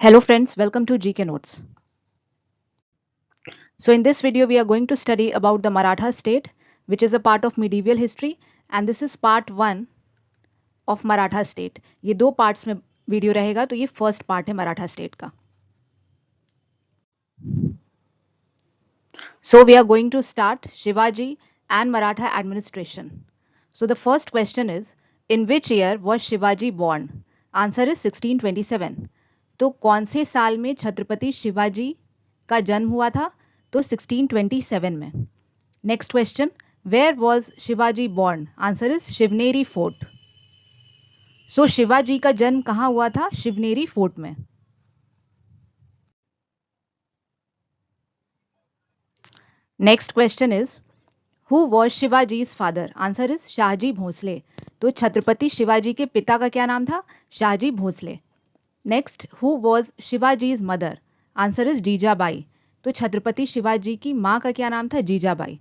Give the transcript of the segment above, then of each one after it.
Hello friends, welcome to GK Notes. So in this video we are going to study about the Maratha state which is a part of medieval history and this is part 1 of Maratha state. ये दो parts में video रहेगा तो ये first part है Maratha state का. So we are going to start Shivaji and Maratha administration. So the first question is, in which year was Shivaji born? Answer is 1627. तो कौन से साल में छत्रपति शिवाजी का जन्म हुआ था? तो 1627 में. Next question, where was Shivaji born? Answer is Shivneri fort. So Shivaji का जन्म कहाँ हुआ था? शिवनेरी फोर्ट में. Next question is, who was Shivaji's father? Answer is Shahji Bhosale. तो छत्रपति शिवाजी के पिता का क्या नाम था? Shahji Bhosale. Next, who was Shivaji's mother? Answer is Jijabai. तो छत्रपति शिवाजी की माँ का क्या नाम था? Jijabai.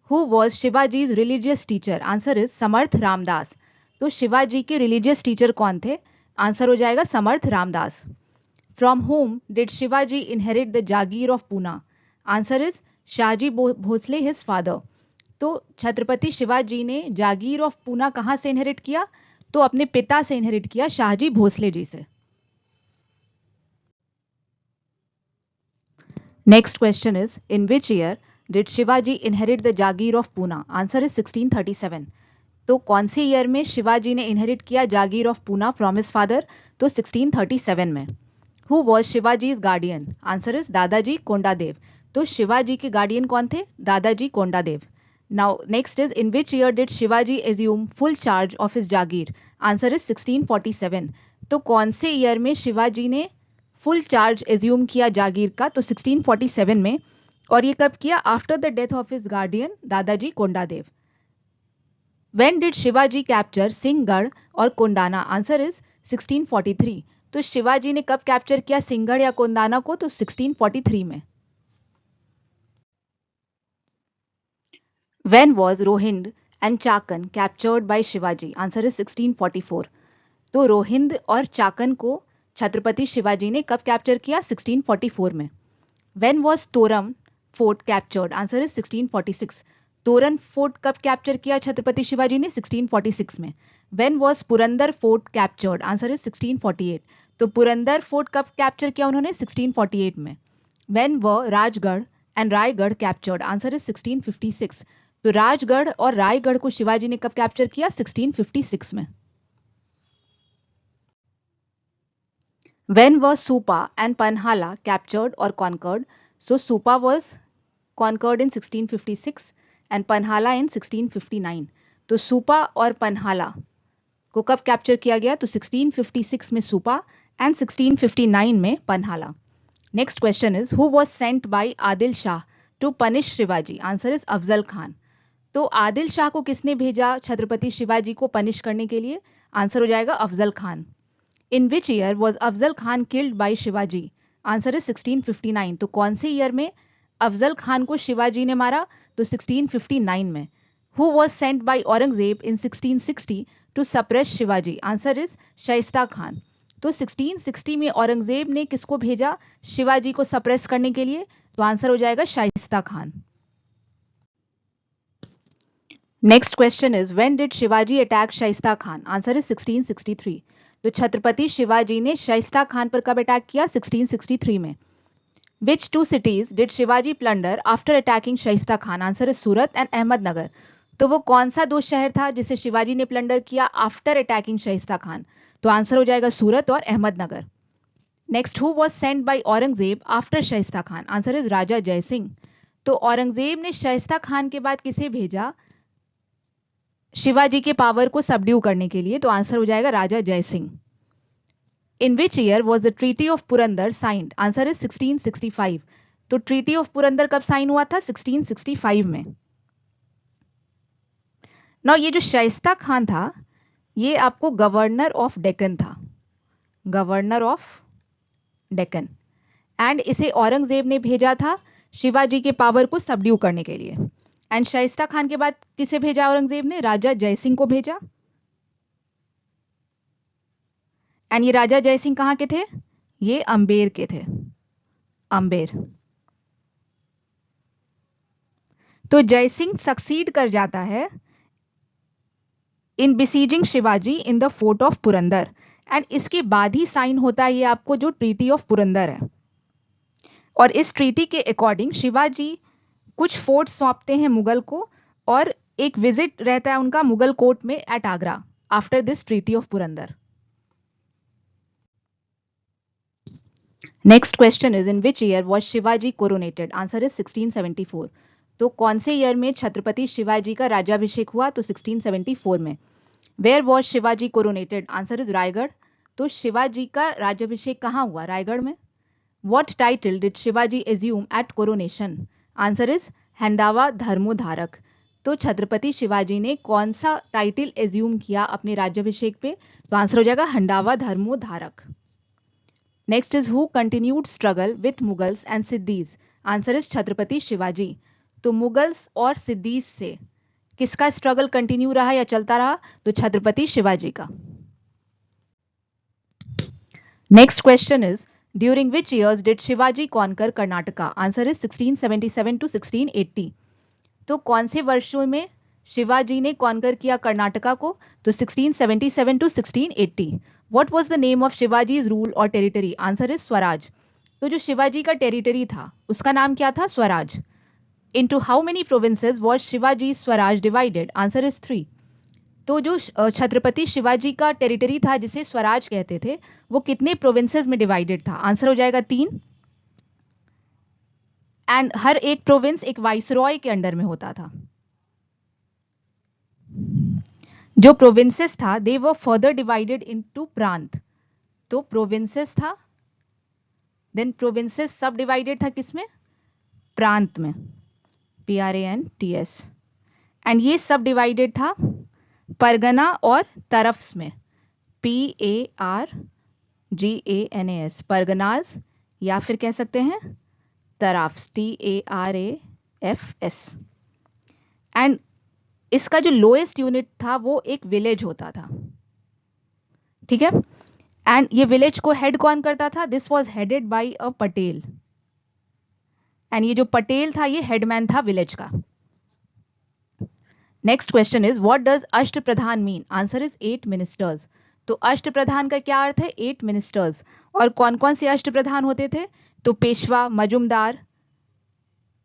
Who was Shivaji's religious teacher? Answer is Samarth Ramdas. तो शिवाजी के रिलीजियस टीचर कौन थे? आंसर हो जाएगा Samarth Ramdas. From whom did Shivaji inherit the jagir of Poona? Answer is Shahji Bhosle his father. तो छत्रपति शिवाजी ने जागीर ऑफ पूना कहाँ से इनहेरिट किया? तो अपने पिता से इनहेरिट किया, शाहजी भोसले जी से. Next question is, in which year did Shivaji inherit the jagir of Poona? Answer is 1637. तो कौन से ईयर में शिवाजी ने इनहेरिट किया jagir of Poona from his father? तो 1637 में. Who was Shivaji's guardian? Answer is Dadaji Kondadev. तो शिवाजी के गार्डियन कौन थे? Dadaji Kondadev. Now next is, in which year did Shivaji assume full charge of his jagir? Answer is 1647. तो कौन से ईयर में शिवाजी ने फुल चार्ज एज्यूम किया जागीर का? तो 1647 में. और ये कब किया? After the death of his guardian Dadaji Kondadev. When did Shivaji capture Sinhagad और कोंडाना? Answer is 1643. तो शिवाजी ने कब कैप्चर किया सिंहगढ़ या कोंडाना को? तो 1643 में. When was Rohind and Chakan captured by Shivaji? Answer is 1644. तो रोहिंद और चाकन को छत्रपति शिवाजी ने कब कैप्चर किया? 1644 में. When was Torna fort captured? Answer is 1646. Torna fort कब कैप्चर किया छत्रपति शिवाजी ने? 1646 में. When was Purandar fort captured? Answer is 1648. तो पुरंदर फोर्ट कब कैप्चर किया उन्होंने? 1648 में. व्हेन व Rajgarh and Raigarh captured? Answer is 1656. तो राजगढ़ और रायगढ़ को शिवाजी ने कब कैप्चर किया? 1656 में. When was Supa and Panhala captured or conquered? So Supa was conquered in 1656 and Panhala in 1659. तो सुपा और पन्हाला को कब कैप्चर किया गया? तो 1656 में सुपा एंड 1659 में Panhala. Next question is, who was sent by Adil Shah to punish Shivaji? Answer is Afzal Khan. तो आदिल शाह को किसने भेजा छत्रपति शिवाजी को पनिश करने के लिए? आंसर हो जाएगा Afzal Khan. In which year was Afzal Khan killed by Shivaji? Answer is 1659. तो कौन से ईयर में अफजल खान को शिवाजी ने मारा? तो 1659 में. Who was sent by Aurangzeb in 1660 to suppress Shivaji? Answer is Shaista Khan. तो 1660 में औरंगजेब ने किसको भेजा शिवाजी को सप्रेस करने के लिए? तो आंसर हो जाएगा Shaista Khan. Next question is, when did Shivaji attack Shaista Khan? Answer is 1663. तो छत्रपति शिवाजी ने शाइस्ता खान पर कब अटैक किया? 1663 में. Which two cities did Shivaji plunder after attacking Shaista Khan? Answer is Surat and Ahmednagar. तो वो कौन सा दो शहर था जिसे शिवाजी ने प्लंडर किया आफ्टर अटैकिंग शाइस्ता खान? तो आंसर हो जाएगा सूरत और Ahmednagar. Next, who was sent by Aurangzeb after Shaista Khan? Answer is Raja Jaisingh. तो औरंगजेब ने शाइस्ता खान के बाद किसे भेजा शिवाजी के पावर को सबड्यू करने के लिए? तो आंसर हो जाएगा Raja Jaisingh. In which year was the treaty of Purandar signed? Answer is 1665. तो ट्रीटी ऑफ पुरंदर कब साइन हुआ था? 1665 में. नाउ ये जो शाइस्ता खान था ये आपको गवर्नर ऑफ डेक्कन था, गवर्नर ऑफ डेक्कन. एंड इसे औरंगजेब ने भेजा था शिवाजी के पावर को सबड्यू करने के लिए. एंड शाइस्ता खान के बाद किसे भेजा औरंगजेब ने? राजा जयसिंह को भेजा. एंड ये राजा जयसिंह कहाँ के थे? ये अंबेर के थे, अंबेर। तो जयसिंह सक्सीड कर जाता है in besieging Shivaji in the fort of Purandar, and इसके बाद ही साइन होता है ये आपको जो ट्रीटी ऑफ पुरंदर है। और इस ट्रीटी के अकॉर्डिंग शिवाजी कुछ फोर्ट सौंपते हैं मुगल को, और एक विजिट रहता है उनका मुगल कोर्ट में at Agra after this treaty of Purandar. Next question is in which year was Shivaji coronated? Answer is 1674। तो कौन से ईयर में छत्रपति शिवाजी का राज्याभिषेक हुआ? तो 1674 में। Where was Shivaji coronated? Answer is Raigad. तो शिवाजी का राज्याभिषेक कहाँ हुआ? रायगढ़ में। What title did Shivaji assume at coronation? Answer is Haindava Dharmodharak. तो छत्रपति शिवाजी ने कौन सा टाइटल एज्यूम किया अपने राज्याभिषेक पे? तो आंसर हो जाएगा Haindava Dharmodharak. Next is who continued struggle with Mughals and Siddis? Answer is Chhatrapati Shivaji. तो मुगल्स और सिद्दीज से किसका स्ट्रगल कंटिन्यू रहा या चलता रहा? तो छत्रपति शिवाजी का। Next question is during which years did Shivaji conquer Karnataka? Answer is 1677 to 1680। तो कौन से वर्षों में शिवाजी ने कॉन्कर किया कर्नाटका को? तो 1677 to 1680। What was the name of Shivaji's rule और टेरिटरी? Answer is Swaraj. तो जो शिवाजी का टेरिटरी था उसका नाम क्या था? Swaraj. Into how many provinces was Shivaji Swaraj divided? Answer is 3। तो जो छत्रपति शिवाजी का टेरिटरी था जिसे स्वराज कहते थे, वो कितने प्रोविंसेस में डिवाइडेड था? आंसर हो जाएगा 3। एंड हर एक प्रोविंस एक वाइसरॉय के अंडर में होता था। जो प्रोविंसेस था दे वर फर्दर डिवाइडेड इनटू प्रांत। तो प्रोविंसेस था, देन प्रोविंसेस सब डिवाइडेड था किसमें? प्रांत में, PRANTS। एंड ये सब डिवाइडेड था परगना और तरफ्स में, PARGANAS, परगनाज, या फिर कह सकते हैं तराफ्स, TARAFS। एंड इसका जो लोएस्ट यूनिट था वो एक विलेज होता था, ठीक है। एंड ये विलेज को हेड कौन करता था? This was headed by a Patel. And ये जो पटेल था ये हेडमैन था विलेज का। Next question is what does अष्ट प्रधान मीन? Answer is 8 ministers. तो अष्ट प्रधान का क्या अर्थ है? 8 मिनिस्टर्स। और कौन कौन से अष्ट प्रधान होते थे? तो पेशवा, मजुमदार,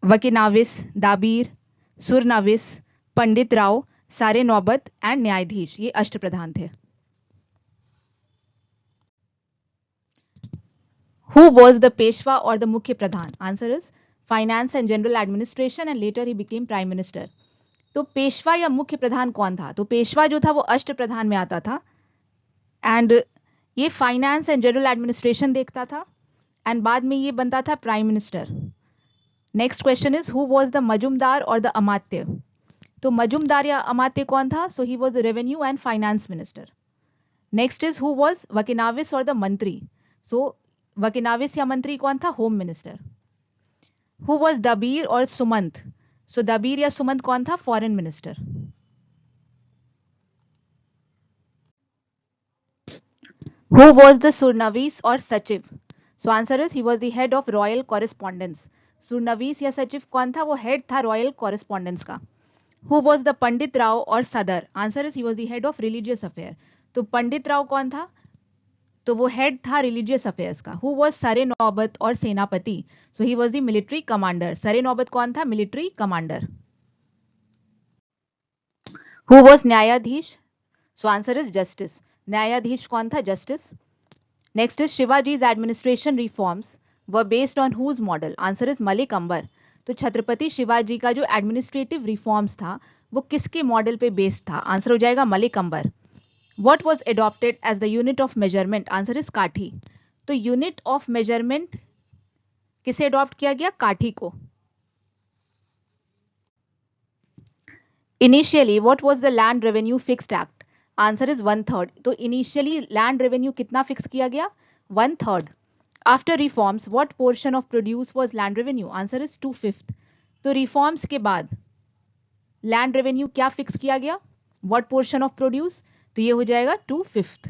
वकीनाविस, दाबीर, सुरनाविस, पंडित राव, सारे नौबत एंड न्यायाधीश, ये अष्ट प्रधान थे। हु वॉज द पेशवा और the Mukhya Pradhan? Answer is finance and general administration, and later he became prime minister. तो पेशवा या मुख्य प्रधान कौन था? तो पेशवा जो था वो अष्ट प्रधान में आता था, एंड ये फाइनेंस एंड जनरल एडमिनिस्ट्रेशन देखता था, एंड बाद में ये बनता था prime minister. Next question is who was the Majumdar और द अमात्य? तो मजुमदार या अमात्य कौन था? So he was the revenue and finance minister. Next is who was Vakenavis और द मंत्री? सो वकीनाविस या मंत्री कौन था? Home minister. Who was Dabir और सुमंत? सो दबीर या सुमंत कौन था? Foreign minister. Who was the Surnavis और Sachiv? So answer is he was the head of royal correspondence. Surnavis या सचिव कौन था? वो हेड था रॉयल कॉरेस्पॉन्डेंस का। Who was the Pandit Rao और Sadar? Answer is he was the head of religious affair. तो पंडित राव कौन था? तो वो हेड था रिलीजियस अफेयर्स का। हु वॉज सरे नौबत और Senapati? So he was the military commander. Sare Naubat कौन था? Military commander. Who was Nyayadhish? So answer is justice. न्यायाधीश कौन था? Justice. Next is Shivaji's administration reforms were based on whose model? Answer is Malik Ambar. तो छत्रपति शिवाजी का जो एडमिनिस्ट्रेटिव रिफॉर्म्स था वो किसके मॉडल पे बेस्ड था? आंसर हो जाएगा मलिक अंबर। What was adopted as the unit of measurement? Answer is काठी। तो यूनिट ऑफ मेजरमेंट किसे अडॉप्ट किया गया? काठी को। Initially what was the land revenue fixed act? Answer is 1/3। तो इनिशियली लैंड रेवेन्यू कितना फिक्स किया गया? 1/3। After reforms what portion of produce was land revenue? Answer is 2/5। तो रिफॉर्म्स के बाद लैंड रेवेन्यू क्या फिक्स किया गया? What portion of produce? तो ये हो जाएगा 2/5।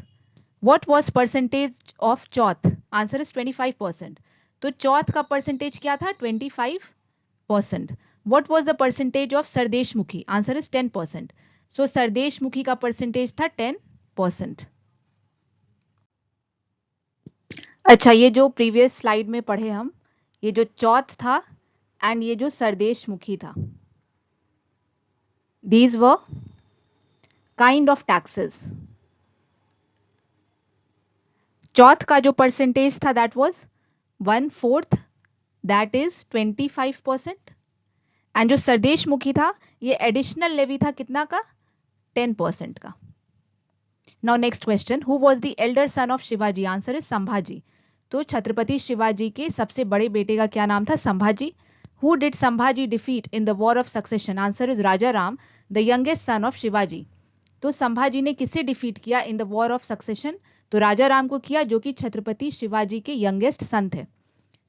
What was percentage of Chauth? Answer is 25%। तो चौथ का परसेंटेज क्या था? 25%। What was the percentage of sardeshmukhi? Answer is 10%। सो सरदेशमुखी का परसेंटेज था 10%। अच्छा, ये जो प्रीवियस स्लाइड में पढ़े हम, ये जो चौथ था एंड ये जो सरदेशमुखी था, these were kind of taxes. चौथ का जो परसेंटेज था that was 1/4, that is 25%। And जो सरदेशमुखी था ये एडिशनल लेवी था कितना का? 10% का। Now next question, who was the elder son of Shivaji? Answer is Sambhaji. तो छत्रपति शिवाजी के सबसे बड़े बेटे का क्या नाम था? Sambhaji. Who did Sambhaji defeat in the war of succession? Answer is Raja Ram, the youngest son of Shivaji. तो संभाजी ने किसे डिफीट किया in the war of succession? तो राजा राम को किया, जो कि छत्रपति शिवाजी के यंगेस्ट सन थे।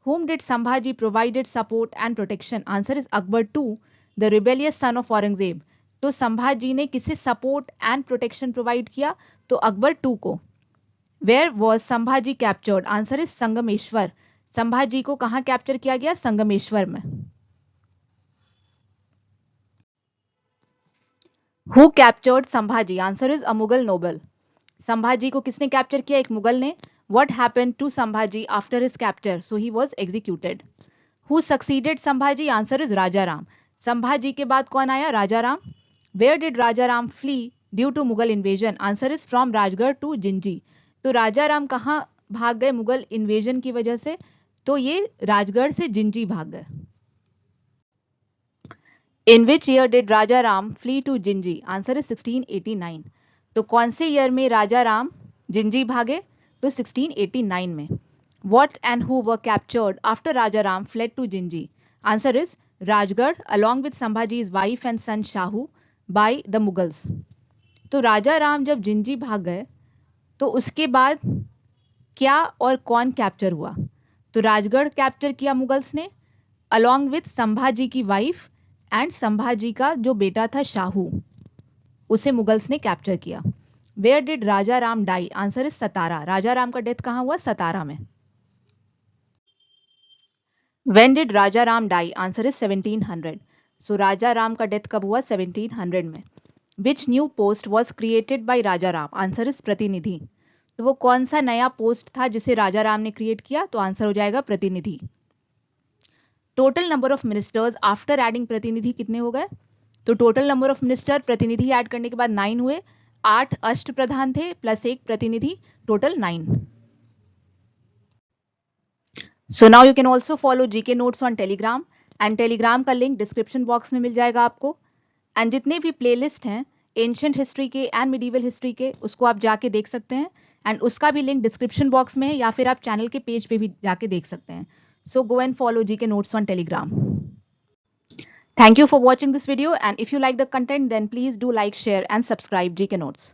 Whom did Sambhaji provided support and protection? Answer is Akbar II, the rebellious son of Aurangzeb. तो संभाजी ने किसे सपोर्ट एंड प्रोटेक्शन प्रोवाइड किया? तो अकबर टू को। Where was Sambhaji captured? Answer is Sangameshwar. Sambhaji को कहां कैप्चर किया गया? संगमेश्वर में। Who captured Sambhaji? Answer is a Mughal noble. Sambhaji को किसने कैप्चर किया? एक मुगल ने। What happened to Sambhaji after his capture? So he was executed. Who succeeded Sambhaji? Answer is Raja Ram. Sambhaji के बाद कौन आया? राजा Ram. Where did Raja Ram flee due to Mughal invasion? Answer is from Rajgarh to Jinji. तो राजा राम कहाँ भाग गए Mughal invasion की वजह से? तो ये राजगढ़ से जिंजी भाग गए। In which year did Raja Ram flee to Jinji? Answer is 1689. तो कौन से ईयर में राजा राम जिंजी भागे? तो 1689 में। What and who were captured after Raja Ram fled to Jinji? Answer is Rajgarh along with Sambhaji's wife and son Shahu by the Mughals. तो राजा राम जब जिंजी भाग गए तो उसके बाद क्या और कौन कैप्चर हुआ? तो राजगढ़ कैप्चर किया मुगल्स ने along with संभाजी की वाइफ एंड संभाजी का जो बेटा था शाहू, उसे मुगल्स ने कैप्चर किया। Where did Raja Ram die? Answer is Satara. Raja Ram का डेथ कहां हुआ? सतारा में। When did Raja Ram die? Answer is 1700। So Raja Ram का डेथ कब हुआ? 1700 में। Which new post was created by Raja Ram? Answer is Pratinidhi. तो वो कौन सा नया पोस्ट था जिसे राजा राम ने क्रिएट किया? तो आंसर हो जाएगा प्रतिनिधि। Total number of ministers after adding प्रतिनिधि कितने हो गए? तो टोटल नंबर ऑफ मिनिस्टर प्रतिनिधि ऐड करने के बाद 9 हुए। 8 अष्ट प्रधान थे प्लस 1 प्रतिनिधि, total 9। So now you can also follow GK notes on Telegram and Telegram का लिंक डिस्क्रिप्शन बॉक्स में मिल जाएगा आपको। एंड जितने भी प्लेलिस्ट हैं एंशिएंट हिस्ट्री के एंड मिडिवल हिस्ट्री के, उसको आप जाके देख सकते हैं एंड उसका भी लिंक डिस्क्रिप्शन बॉक्स में है, या फिर आप चैनल के पेज पे भी जाके देख सकते हैं। So go and follow GK notes on Telegram. Thank you for watching this video, and if you like the content then please do like, share and subscribe GK Notes.